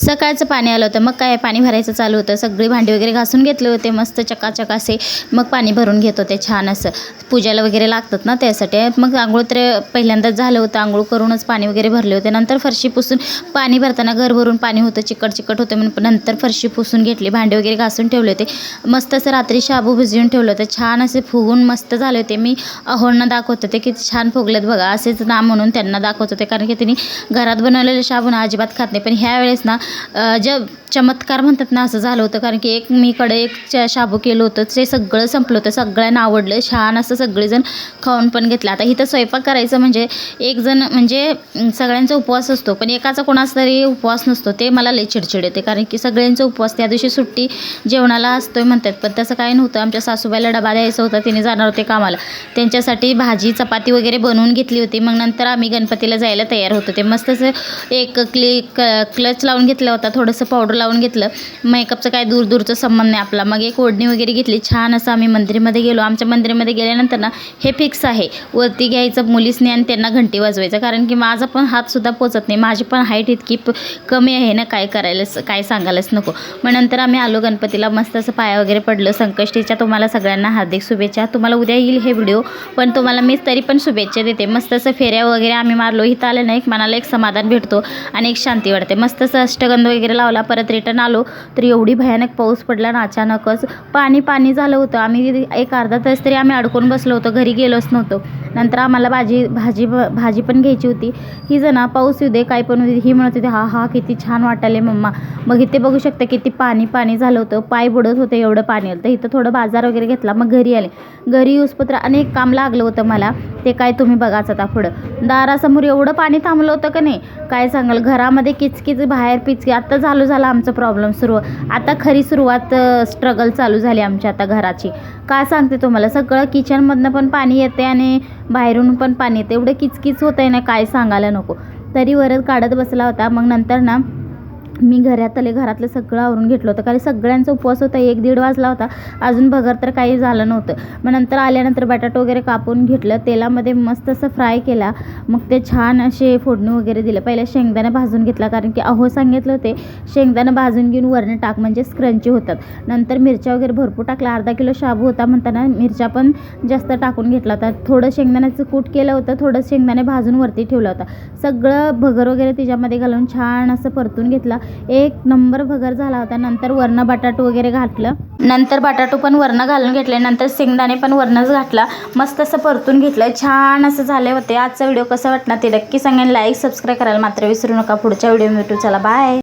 सकाळचं पाणी आलं होतं, मग काय पाणी भरायचं चालू होतं. सगळी भांडी वगैरे घासून घेतले होते मस्त चकाचक असे. मग पाणी भरून घेत होते छान असं. पूजाला वगैरे लागतात ना त्यासाठी. मग आंघोळ तर पहिल्यांदाच झालं होतं, आंघोळ करूनच पाणी वगैरे भरले होते. नंतर फरशी पुसून, पाणी भरताना घर भरून पाणी होतं, चिकट होतं म्हणून नंतर फरशी पुसून घेतली, भांडे वगैरे घासून ठेवले होते. मस्त असं रात्री शाबू भिजवून ठेवलं होतं, छान असे फुगून मस्त झाले होते. मी अहोंना दाखवत होते किती छान फुगलेत बघा, असेच ना म्हणून त्यांना दाखवत होते, कारण की त्यांनी घरात बनवलेले शाबू ना अजिबात खात नाही. पण ह्या वेळेस ना चमत्कार म्हणतात ना असं झालं होतं, कारण की एक शाबू केलं होतं, ते सगळं संपलं होतं, सगळ्यांना आवडलं, छान असं सगळेजण खाऊन पण घेतलं. आता इथं स्वयंपाक करायचं म्हणजे एक जण म्हणजे सगळ्यांचा उपवास असतो, पण एकाचा कोणाचा तरी उपवास नसतो, ते मला लई चिडचिड येते, कारण की सगळ्यांचा उपवास त्या दिवशी सुट्टी जेवणाला असतोय म्हणतात, पण तसं काही नव्हतं. आमच्या सासूबाईला डबा द्यायचा होता, तिने जाणार होते कामाला, त्यांच्यासाठी भाजी चपाती वगैरे बनवून घेतली होती. मग नंतर आम्ही गणपतीला जायला तयार होतो. ते मस्त असं एक क्लच लावून घेतला होता, थोडंसं पावडर लावून घेतलं. मेकअपचं काय दूरचा संबंध नाही आपला. मग एक ओढणी वगैरे घेतली, छान असं आम्ही मंदिरामध्ये गेलो. आमच्या मंदिरामध्ये गेल्यानंतर ना हे फिक्स आहे, वरती घ्यायचं मुलीसनी आणि त्यांना घंटी वाजवायचं, कारण की माझा पण हातसुद्धा पोचत नाही, माझी पण हाईट इतकी कमी आहे ना, काय सांगायलाच नको. मग नंतर आम्ही आलो गणपतीला, मस्त असं पाया वगैरे पडलं. संकष्टीच्या तुम्हाला सगळ्यांना हार्दिक शुभेच्छा. तुम्हाला उद्या येईल हे व्हिडिओ, पण तुम्हाला मी तरी पण शुभेच्छा देते. मस्त असं फेऱ्या वगैरे आम्ही मारलो. इथं आलं ना एक मनाला एक समाधान भेटतो आणि एक शांती वाटते. मस्त असं अष्टगंध वगैरे लावला. परत रिटर्न आलो तर एवढी भयानक पाऊस पडला ना, अचानकच पाणी झालं होतं. आम्ही एक अर्धा तास तरी आम्ही अडकून बसलो होतो, घरी गेलोच नव्हतो. नंतर आम्हाला भाजी पण घ्यायची होती. ही जण पाऊस येऊ दे काय पण होती, ही म्हणत होती हा किती छान वाटायले मम्मा. मग इथे बघू शकता किती पाणी झालं होतं, पाय बुडत होतं, एवढं पाणी आलं. तर इथं थोडं बाजार वगैरे घेतला. मग घरी आले. घरी येऊसपत्र अनेक काम लागलं होतं मला, ते काय तुम्ही बघाच आता पुढं. दारासमोर एवढं पाणी थांबलं होतं का नाही काय सांगाल. घरामध्ये किचकिच, बाहेर पिचकी. आता झाला आमचा प्रॉब्लेम सुरू. आता खरी सुरुवात स्ट्रगल चालू झाली आमच्या आता घराची. काय सांगते तुम्हाला, सगळं किचनमधनं पण पाणी येते आणि बाहेरून पण पाणी येते. एवढं किचकिच होतं आहे ना काय सांगायला नको. तरी वरच काढत बसला होता. मग नंतर ना मी घरातलं सगळं आवरून घेतलं होतं, कारण सगळ्यांचा उपवास होता. 1-1:30 वाजला होता, अजून भगर तर काही झालं नव्हतं. मग नंतर आल्यानंतर बटाटा वगैरे कापून घेतलं, तेलामध्ये मस्त असं फ्राय केला. मग ते छान असे फोडणी वगैरे दिलं. पहिले शेंगदाणे भाजून घेतला, कारण की अहो सांगितलं होते शेंगदाणे भाजून घेऊन वरनं टाक म्हणजे स्क्रंची होतात. नंतर मिरच्या वगैरे भरपूर टाकला. अर्धा किलो शाबू होता म्हणताना मिरच्या पण जास्त टाकून घेतला होता. थोडं शेंगदाण्याचं कूट केलं होतं, थोडं शेंगदाणे भाजून वरती ठेवला होता. सगळं भगर वगैरे त्याच्यामध्ये घालून छान असं परतून घेतला. एक नंबर भगर झाला होता. नंतर वरनं बटाटू वगैरे घातलं, नंतर बटाटू पण वरनं घालून घेतले, नंतर शेंगदाणे पण वरनंच घातला. मस्त असं परतून घेतलं, छान असं झाले होते. आजचा व्हिडिओ कसा वाटला ते नक्की सांगेन. लाईक सबस्क्राईब करायला मात्र विसरू नका. पुढच्या व्हिडिओ भेटू. चला बाय.